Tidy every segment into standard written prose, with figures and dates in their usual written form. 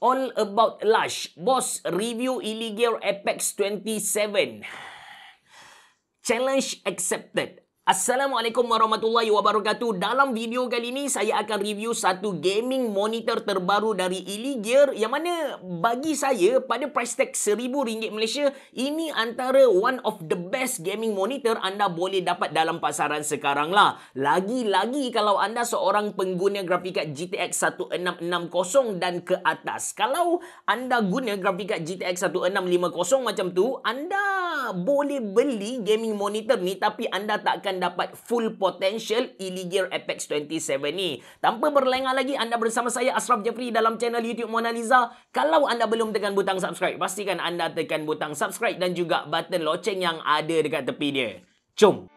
All about Lush. Boss, review Elite Gear Apex 27. Challenge accepted. Assalamualaikum warahmatullahi wabarakatuh. Dalam video kali ini saya akan review satu gaming monitor terbaru dari Elite Gear yang mana bagi saya pada price tag RM1,000 Malaysia ini antara one of the best gaming monitor anda boleh dapat dalam pasaran sekarang lah. Lagi-lagi kalau anda seorang pengguna grafik kad GTX 1660 dan ke atas. Kalau anda guna grafik kad GTX 1650 macam tu, anda boleh beli gaming monitor ni tapi anda takkan dapat full potential Elite Gear Apex 27 ni. Tanpa berlengah lagi, anda bersama saya Ashraf Jeffrey dalam channel YouTube Mona Lisa. Kalau anda belum tekan butang subscribe, pastikan anda tekan butang subscribe dan juga button loceng yang ada dekat tepi dia. Jom!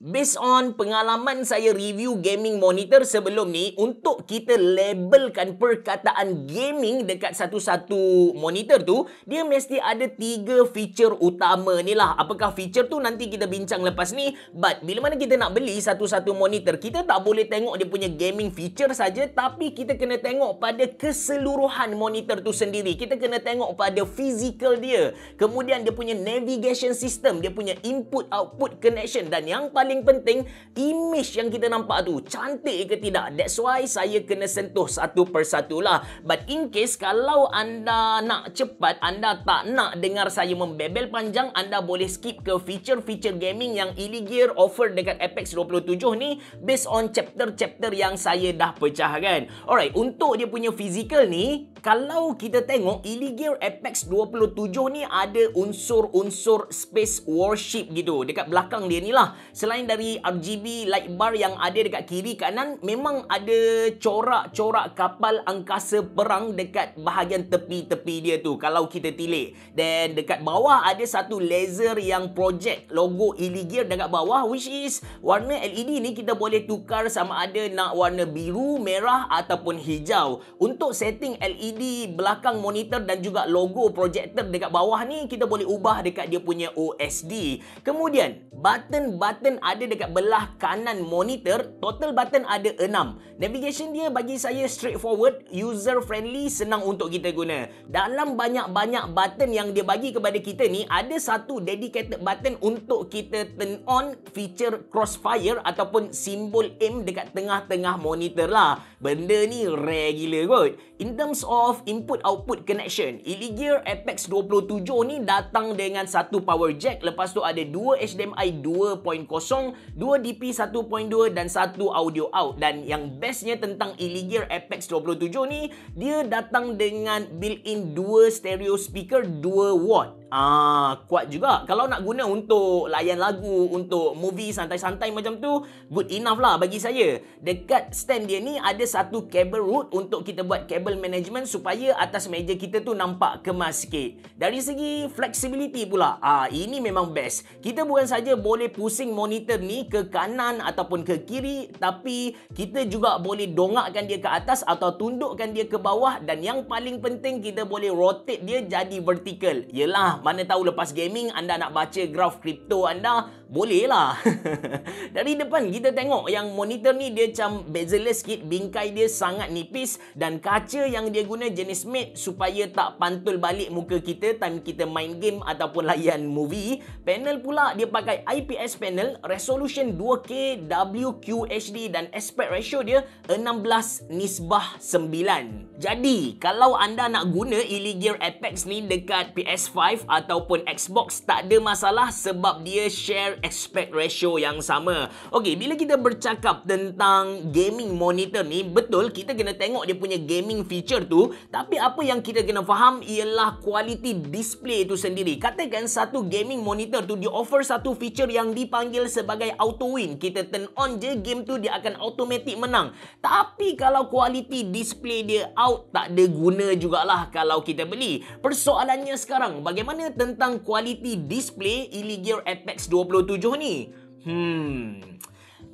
Based on pengalaman saya review gaming monitor sebelum ni, untuk kita labelkan perkataan gaming dekat satu-satu monitor tu, dia mesti ada 3 feature utama ni lah. Apakah feature tu nanti kita bincang lepas ni. But bila mana kita nak beli satu-satu monitor, kita tak boleh tengok dia punya gaming feature saja, tapi kita kena tengok pada keseluruhan monitor tu sendiri. Kita kena tengok pada physical dia, kemudian dia punya navigation system, dia punya input-output connection, dan yang paling penting, image yang kita nampak tu cantik ke tidak. That's why saya kena sentuh satu persatu lah. But in case kalau anda nak cepat, anda tak nak dengar saya membebel panjang, anda boleh skip ke feature-feature gaming yang Elite Gear offer dekat Apex 27 ni based on chapter-chapter yang saya dah pecahkan. Alright, untuk dia punya physical ni, kalau kita tengok Elite Gear Apex 27 ni ada unsur-unsur space warship gitu dekat belakang dia ni lah. Selain dari RGB light bar yang ada dekat kiri kanan, memang ada corak-corak kapal angkasa perang dekat bahagian tepi-tepi dia tu kalau kita tilik. Dan dekat bawah ada satu laser yang project logo Elite Gear dekat bawah, which is warna LED ni kita boleh tukar sama ada nak warna biru, merah ataupun hijau. Untuk setting LED belakang monitor dan juga logo projector dekat bawah ni, kita boleh ubah dekat dia punya OSD. Kemudian button-button ada dekat belah kanan monitor. Total button ada 6. Navigation dia bagi saya straightforward, user friendly, senang untuk kita guna. Dalam banyak-banyak button yang dia bagi kepada kita ni, ada satu dedicated button untuk kita turn on feature crossfire ataupun simbol aim dekat tengah-tengah monitor lah. Benda ni rare gila kot. In terms of input-output connection, Elite Gear Apex 27 ni datang dengan satu power jack, lepas tu ada 2 HDMI 2.0, 2 DP 1.2 dan 1 audio out. Dan yang bestnya tentang Elite Gear Apex 27 ni, dia datang dengan built-in 2 stereo speaker 2 watt. Kuat juga. Kalau nak guna untuk layan lagu, untuk movie santai-santai macam tu, good enough lah bagi saya. Dekat stand dia ni ada satu cable route untuk kita buat cable management supaya atas meja kita tu nampak kemas sikit. Dari segi flexibility pula, ini memang best. Kita bukan saja boleh pusing monitor ni ke kanan ataupun ke kiri, tapi kita juga boleh dongakkan dia ke atas atau tundukkan dia ke bawah, dan yang paling penting kita boleh rotate dia jadi vertical. Yelah, mana tahu lepas gaming anda nak baca graf kripto anda, boleh lah. Dari depan kita tengok yang monitor ni dia macam bezel-less sikit, bingkai dia sangat nipis, dan kaca yang dia guna jenis matte supaya tak pantul balik muka kita time kita main game ataupun layan movie. Panel pula dia pakai IPS panel, resolution 2K WQHD dan aspect ratio dia 16:9. Jadi kalau anda nak guna Elite Gear Apex ni dekat PS5 ataupun Xbox, tak ada masalah sebab dia share aspect ratio yang sama. Okey, bila kita bercakap tentang gaming monitor ni, betul kita kena tengok dia punya gaming feature tu, tapi apa yang kita kena faham ialah quality display tu sendiri. Katakan satu gaming monitor tu dia offer satu feature yang dipanggil sebagai auto win. Kita turn on je, game tu dia akan automatic menang. Tapi kalau quality display dia out, tak ada guna jugalah kalau kita beli. Persoalannya sekarang, bagaimana tentang quality display Elite Gear Apex 27 ni?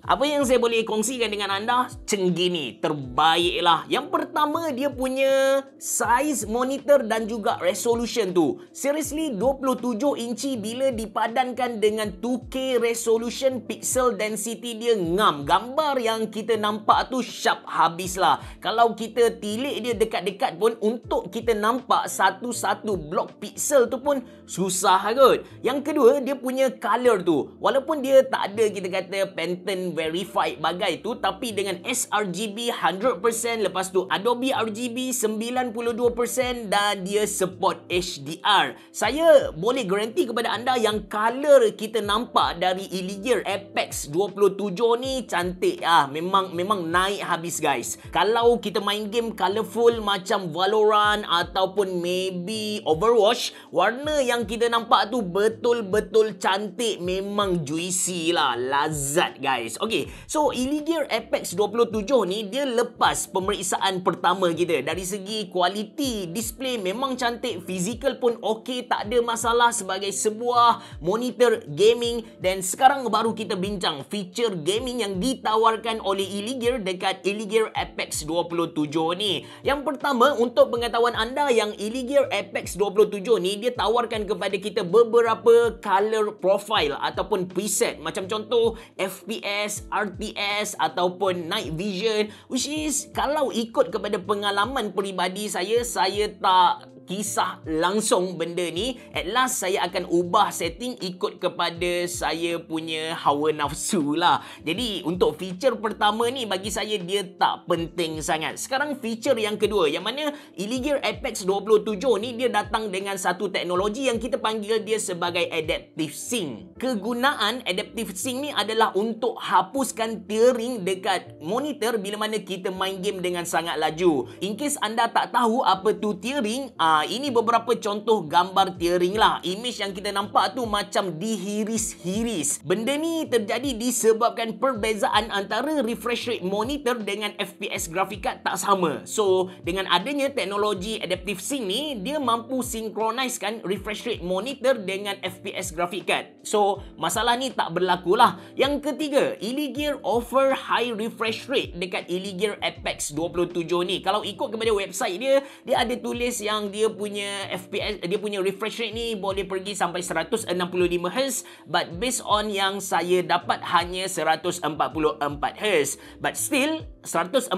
Apa yang saya boleh kongsikan dengan anda? Cenggini, terbaiklah. Yang pertama, dia punya size monitor dan juga resolution tu. Seriously, 27 inci bila dipadankan dengan 2K resolution, pixel density dia ngam. Gambar yang kita nampak tu sharp habislah. Kalau kita tilik dia dekat-dekat pun, untuk kita nampak satu-satu blok pixel tu pun susah kot. Yang kedua, dia punya color tu. Walaupun dia tak ada kita kata Pantone verified bagai tu, tapi dengan sRGB 100%, lepas tu Adobe RGB 92% dan dia support HDR. Saya boleh garanti kepada anda yang color kita nampak dari Illegear Apex 27 ni cantik memang naik habis guys. Kalau kita main game colorful macam Valorant ataupun maybe Overwatch, warna yang kita nampak tu betul-betul cantik, memang juicy lah, lazat guys. Okay, so Illegear Apex 27 ni dia lepas pemeriksaan pertama kita. Dari segi kualiti display memang cantik, fizikal pun okey, tak ada masalah sebagai sebuah monitor gaming. Dan sekarang baru kita bincang feature gaming yang ditawarkan oleh Illegear dekat Illegear Apex 27 ni. Yang pertama, untuk pengetahuan anda, yang Illegear Apex 27 ni dia tawarkan kepada kita beberapa color profile ataupun preset, macam contoh FPS, RTS ataupun night vision, which is kalau ikut kepada pengalaman peribadi saya tak kisah langsung benda ni. At last saya akan ubah setting ikut kepada saya punya hawa nafsu lah. Jadi untuk feature pertama ni bagi saya dia tak penting sangat. Sekarang feature yang kedua, yang mana Illegear Apex 27 ni dia datang dengan satu teknologi yang kita panggil dia sebagai Adaptive Sync. Kegunaan Adaptive Sync ni adalah untuk hapuskan tearing dekat monitor bila mana kita main game dengan sangat laju. In case anda tak tahu apa tu tearing, ini beberapa contoh gambar tearing lah. Image yang kita nampak tu macam dihiris-hiris. Benda ni terjadi disebabkan perbezaan antara refresh rate monitor dengan FPS graphic card tak sama. So, dengan adanya teknologi Adaptive Sync ni, dia mampu sinkronisekan refresh rate monitor dengan FPS graphic card. So, masalah ni tak berlaku lah. Yang ketiga, Illegear offer high refresh rate dekat Illegear Apex 27 ni. Kalau ikut kepada website dia ada tulis yang dia punya FPS, dia punya refresh rate ni boleh pergi sampai 165 Hz, but based on yang saya dapat hanya 144 Hz. But still 144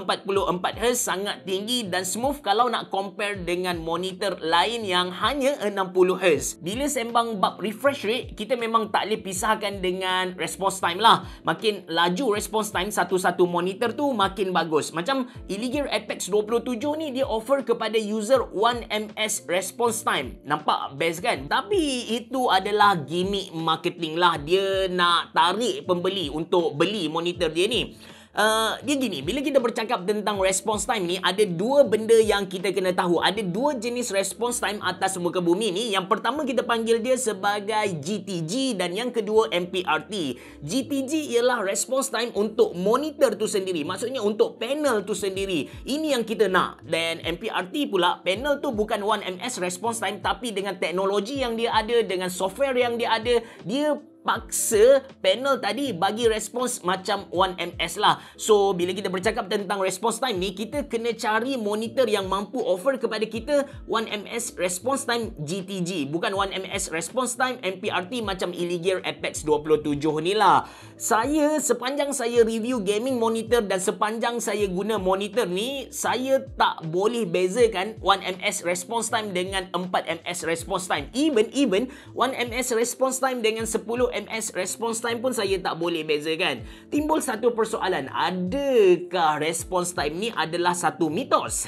Hz sangat tinggi dan smooth kalau nak compare dengan monitor lain yang hanya 60 Hz. Bila sembang bab refresh rate, kita memang tak boleh pisahkan dengan response time lah. Makin laju response time satu-satu monitor tu makin bagus. Macam Illegear Apex 27 ni dia offer kepada user 1ms response time. Nampak best kan? Tapi itu adalah gimmick marketing lah. Dia nak tarik pembeli untuk beli monitor dia ni. Dia gini, bila kita bercakap tentang response time ni, ada dua benda yang kita kena tahu. Ada dua jenis response time atas muka bumi ni. Yang pertama kita panggil dia sebagai GTG dan yang kedua MPRT. GTG ialah response time untuk monitor tu sendiri, maksudnya untuk panel tu sendiri. Ini yang kita nak. Dan MPRT pula, panel tu bukan 1ms response time, tapi dengan teknologi yang dia ada, dengan software yang dia ada, dia paksa panel tadi bagi respons macam 1ms lah. So, bila kita bercakap tentang response time ni, kita kena cari monitor yang mampu offer kepada kita 1ms response time GTG, bukan 1ms response time MPRT macam Illegear Apex 27 ni lah. Sepanjang saya review gaming monitor dan sepanjang saya guna monitor ni, saya tak boleh bezakan 1ms response time dengan 4ms response time. Even 1ms response time dengan 10ms response time pun saya tak boleh bezakan. Timbul satu persoalan, adakah response time ni adalah satu mitos?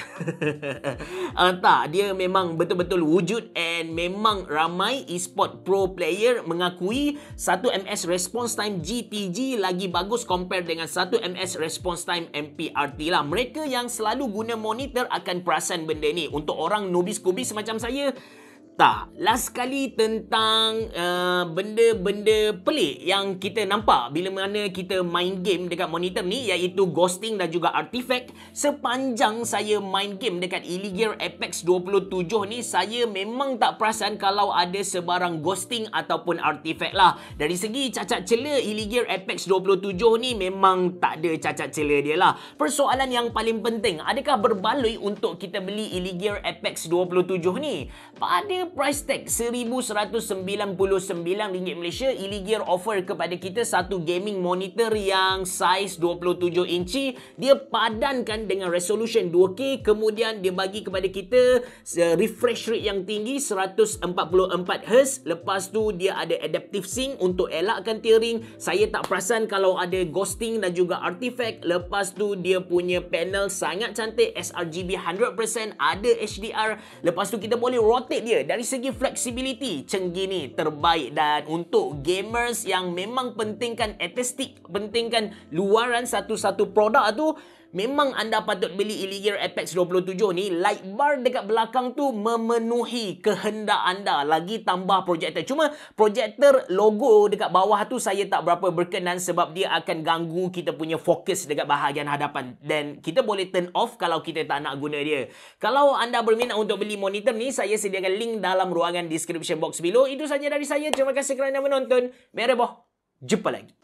Tak, dia memang betul-betul wujud and memang ramai e-sport pro player mengakui 1ms response time GTG lagi bagus compare dengan 1ms response time MPRT lah. Mereka yang selalu guna monitor akan perasan benda ni. Untuk orang nubis-kubis macam saya, Tak. Last kali tentang benda-benda pelik yang kita nampak bila mana kita main game dekat monitor ni, iaitu ghosting dan juga artifact. Sepanjang saya main game dekat Illegear Apex 27 ni, saya memang tak perasan kalau ada sebarang ghosting ataupun artifact lah. Dari segi cacat cela, Illegear Apex 27 ni memang tak ada cacat cela dia lah. Persoalan yang paling penting, adakah berbaloi untuk kita beli Illegear Apex 27 ni? Pada price tag RM1,199 Malaysia, Illegear offer kepada kita satu gaming monitor yang saiz 27 inci. Dia padankan dengan resolution 2K, kemudian dia bagi kepada kita refresh rate yang tinggi 144Hz. Lepas tu dia ada adaptive sync untuk elakkan tearing. Saya tak perasan kalau ada ghosting dan juga artifact. Lepas tu dia punya panel sangat cantik, sRGB 100%, ada HDR. Lepas tu kita boleh rotate dia. Dari segi flexibility, Cenggini terbaik. Dan untuk gamers yang memang pentingkan estetik, pentingkan luaran satu-satu produk tu, memang anda patut beli Illegear Apex 27 ni. Light bar dekat belakang tu memenuhi kehendak anda. Lagi tambah projektor. Cuma projektor logo dekat bawah tu saya tak berapa berkenan sebab dia akan ganggu kita punya fokus dekat bahagian hadapan. Dan kita boleh turn off kalau kita tak nak guna dia. Kalau anda berminat untuk beli monitor ni, saya sediakan link dalam ruangan description box below. Itu saja dari saya. Terima kasih kerana menonton. Merhaba. Jumpa lagi.